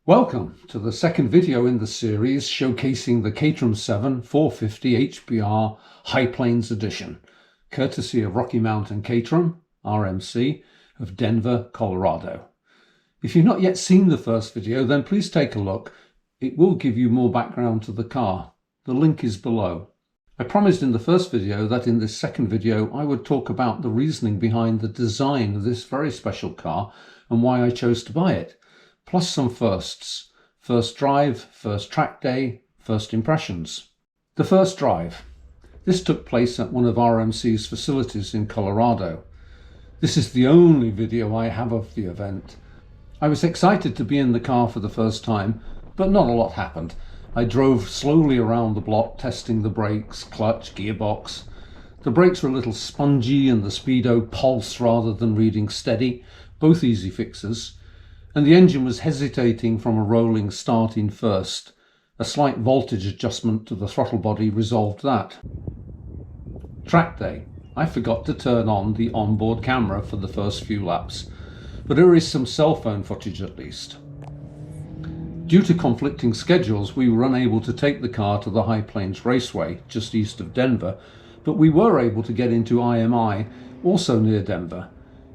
Welcome to the second video in the series showcasing the Caterham 7 450 HPR High Plains Edition, courtesy of Rocky Mountain Caterham, RMC, of Denver, Colorado. If you've not yet seen the first video, then please take a look. It will give you more background to the car. The link is below. I promised in the first video that in this second video I would talk about the reasoning behind the design of this very special car and why I chose to buy it. Plus some firsts. First drive, first track day, first impressions. The first drive. This took place at one of RMC's facilities in Colorado. This is the only video I have of the event. I was excited to be in the car for the first time, but not a lot happened. I drove slowly around the block testing the brakes, clutch, gearbox. The brakes were a little spongy and the speedo pulsed rather than reading steady, both easy fixes. And the engine was hesitating from a rolling start in first. A slight voltage adjustment to the throttle body resolved that. Track day. I forgot to turn on the onboard camera for the first few laps, but there is some cell phone footage at least. Due to conflicting schedules, we were unable to take the car to the High Plains Raceway, just east of Denver, but we were able to get into IMI, also near Denver.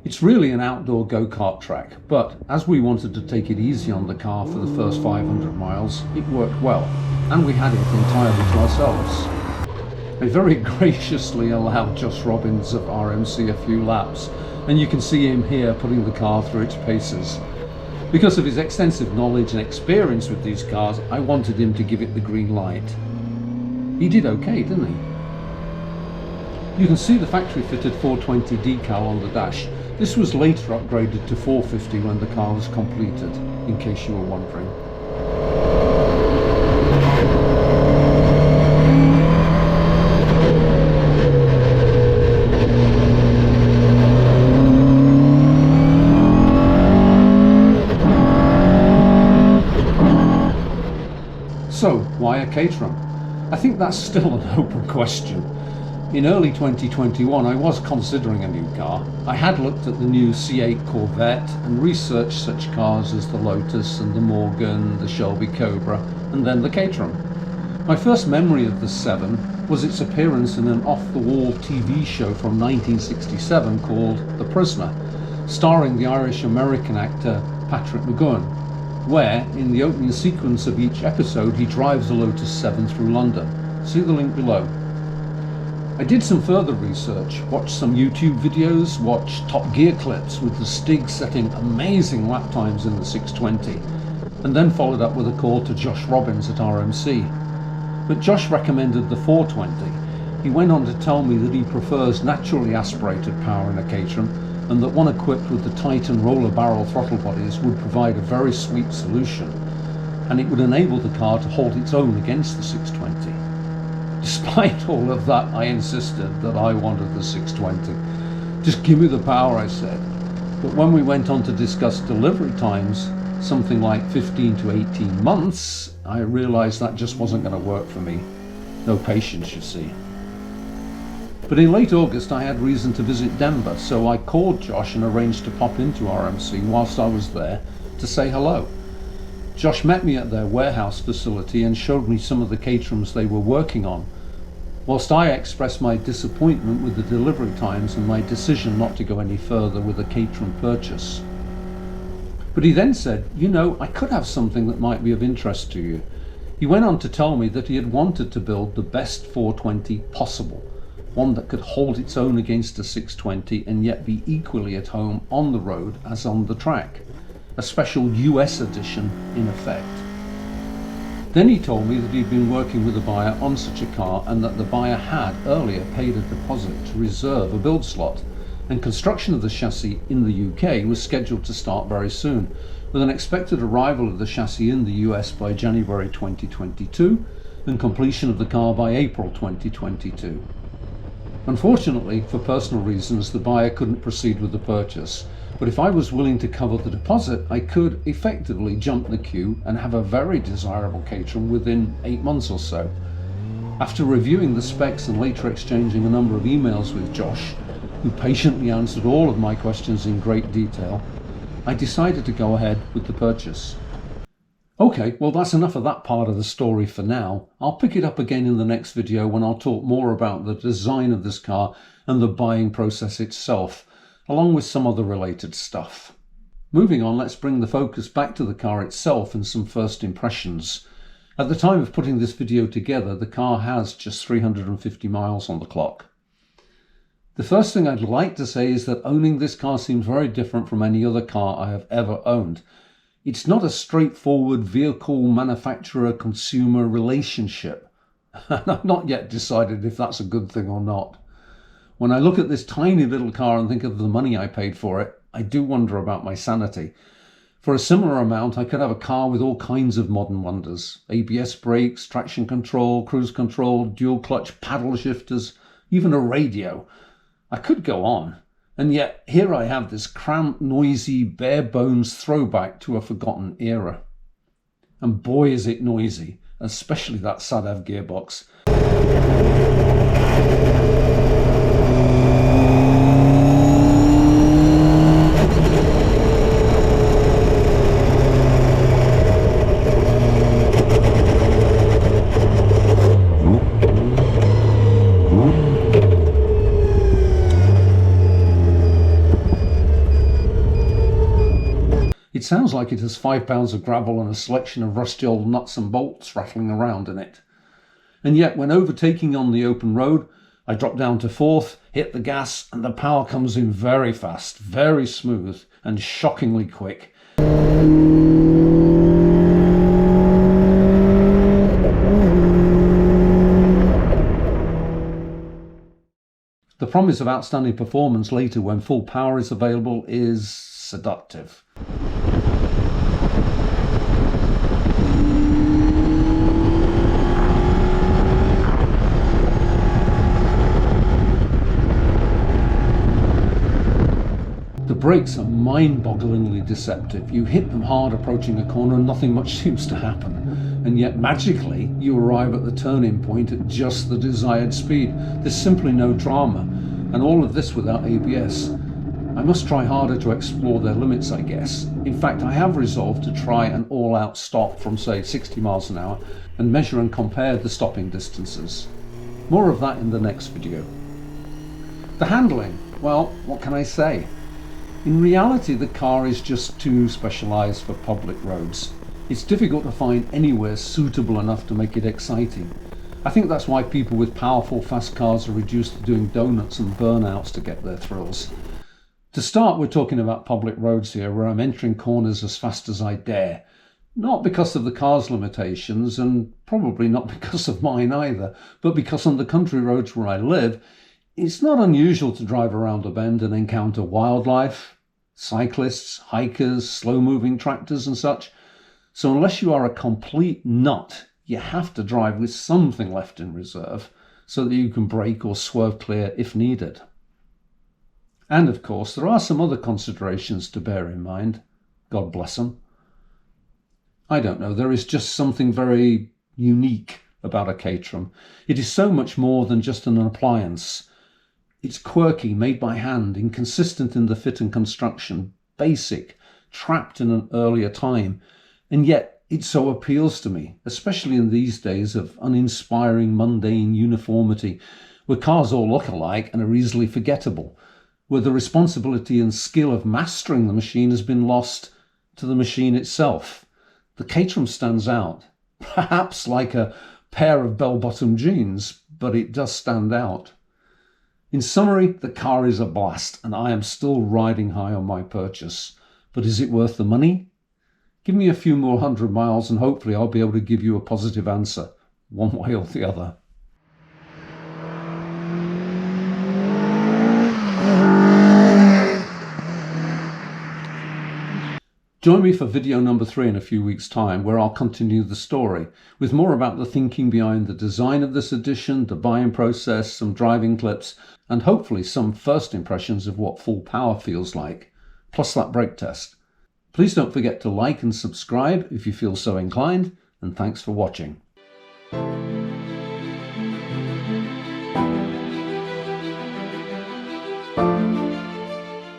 It's really an outdoor go-kart track, but as we wanted to take it easy on the car for the first 500 miles, it worked well, and we had it entirely to ourselves. I very graciously allowed Josh Robbins of RMC a few laps, and you can see him here putting the car through its paces. Because of his extensive knowledge and experience with these cars, I wanted him to give it the green light. He did okay, didn't he? You can see the factory-fitted 420 decal on the dash. This was later upgraded to 450 when the car was completed, in case you were wondering. So, why a Caterham? I think that's still an open question. In early 2021, I was considering a new car. I had looked at the new C8 Corvette and researched such cars as the Lotus and the Morgan, the Shelby Cobra, and then the Caterham. My first memory of the 7 was its appearance in an off-the-wall TV show from 1967 called The Prisoner, starring the Irish-American actor Patrick McGowan, where, in the opening sequence of each episode, he drives the Lotus 7 through London. See the link below. I did some further research, watched some YouTube videos, watched Top Gear clips with the Stig setting amazing lap times in the 620, and then followed up with a call to Josh Robbins at RMC. But Josh recommended the 420. He went on to tell me that he prefers naturally aspirated power in a Caterham, and that one equipped with the Titan roller barrel throttle bodies would provide a very sweet solution, and it would enable the car to hold its own against the 620. Despite all of that, I insisted that I wanted the 620. Just give me the power, I said. But when we went on to discuss delivery times, something like 15 to 18 months, I realized that just wasn't going to work for me. No patience, you see. But in late August, I had reason to visit Denver, so I called Josh and arranged to pop into RMC whilst I was there to say hello. Josh met me at their warehouse facility and showed me some of the Caterhams they were working on, whilst I expressed my disappointment with the delivery times and my decision not to go any further with a Caterham purchase. But he then said, you know, I could have something that might be of interest to you. He went on to tell me that he had wanted to build the best 420 possible, one that could hold its own against a 620 and yet be equally at home on the road as on the track. A special US edition in effect. Then he told me that he'd been working with a buyer on such a car and that the buyer had earlier paid a deposit to reserve a build slot, and construction of the chassis in the UK was scheduled to start very soon, with an expected arrival of the chassis in the US by January 2022 and completion of the car by April 2022. Unfortunately, for personal reasons, the buyer couldn't proceed with the purchase, but if I was willing to cover the deposit, I could effectively jump the queue and have a very desirable Caterham within 8 months or so. After reviewing the specs and later exchanging a number of emails with Josh, who patiently answered all of my questions in great detail, I decided to go ahead with the purchase. Okay, well that's enough of that part of the story for now. I'll pick it up again in the next video when I'll talk more about the design of this car and the buying process itself, along with some other related stuff. Moving on, let's bring the focus back to the car itself and some first impressions. At the time of putting this video together, the car has just 350 miles on the clock. The first thing I'd like to say is that owning this car seems very different from any other car I have ever owned. It's not a straightforward vehicle manufacturer-consumer relationship, and I've not yet decided if that's a good thing or not. When I look at this tiny little car and think of the money I paid for it, I do wonder about my sanity. For a similar amount, I could have a car with all kinds of modern wonders: ABS brakes, traction control, cruise control, dual clutch paddle shifters, even a radio. I could go on. And yet, here I have this cramped, noisy, bare-bones throwback to a forgotten era. And boy is it noisy, especially that SADAV gearbox. It sounds like it has 5 pounds of gravel and a selection of rusty old nuts and bolts rattling around in it. And yet, when overtaking on the open road, I drop down to fourth, hit the gas, and the power comes in very fast, very smooth, and shockingly quick. The promise of outstanding performance later when full power is available is seductive. The brakes are mind-bogglingly deceptive. You hit them hard approaching a corner and nothing much seems to happen. And yet magically you arrive at the turning point at just the desired speed. There's simply no drama. And all of this without ABS. I must try harder to explore their limits, I guess. In fact, I have resolved to try an all-out stop from, say, 60 miles an hour and measure and compare the stopping distances. More of that in the next video. The handling, well, what can I say? In reality, the car is just too specialised for public roads. It's difficult to find anywhere suitable enough to make it exciting. I think that's why people with powerful, fast cars are reduced to doing donuts and burnouts to get their thrills. To start, we're talking about public roads here, where I'm entering corners as fast as I dare. Not because of the car's limitations, and probably not because of mine either, but because on the country roads where I live, it's not unusual to drive around a bend and encounter wildlife, cyclists, hikers, slow-moving tractors and such. So unless you are a complete nut, you have to drive with something left in reserve so that you can brake or swerve clear if needed. And of course, there are some other considerations to bear in mind. God bless them. I don't know, there is just something very unique about a Caterham. It is so much more than just an appliance. It's quirky, made by hand, inconsistent in the fit and construction, basic, trapped in an earlier time, and yet it so appeals to me, especially in these days of uninspiring, mundane uniformity, where cars all look alike and are easily forgettable, where the responsibility and skill of mastering the machine has been lost to the machine itself. The Caterham stands out, perhaps like a pair of bell-bottom jeans, but it does stand out. In summary, the car is a blast, and I am still riding high on my purchase. But is it worth the money? Give me a few more 100 miles and hopefully I'll be able to give you a positive answer, one way or the other. Join me for video number 3 in a few weeks' time, where I'll continue the story, with more about the thinking behind the design of this edition, the buying process, some driving clips, and hopefully some first impressions of what full power feels like, plus that brake test. Please don't forget to like and subscribe if you feel so inclined, and thanks for watching.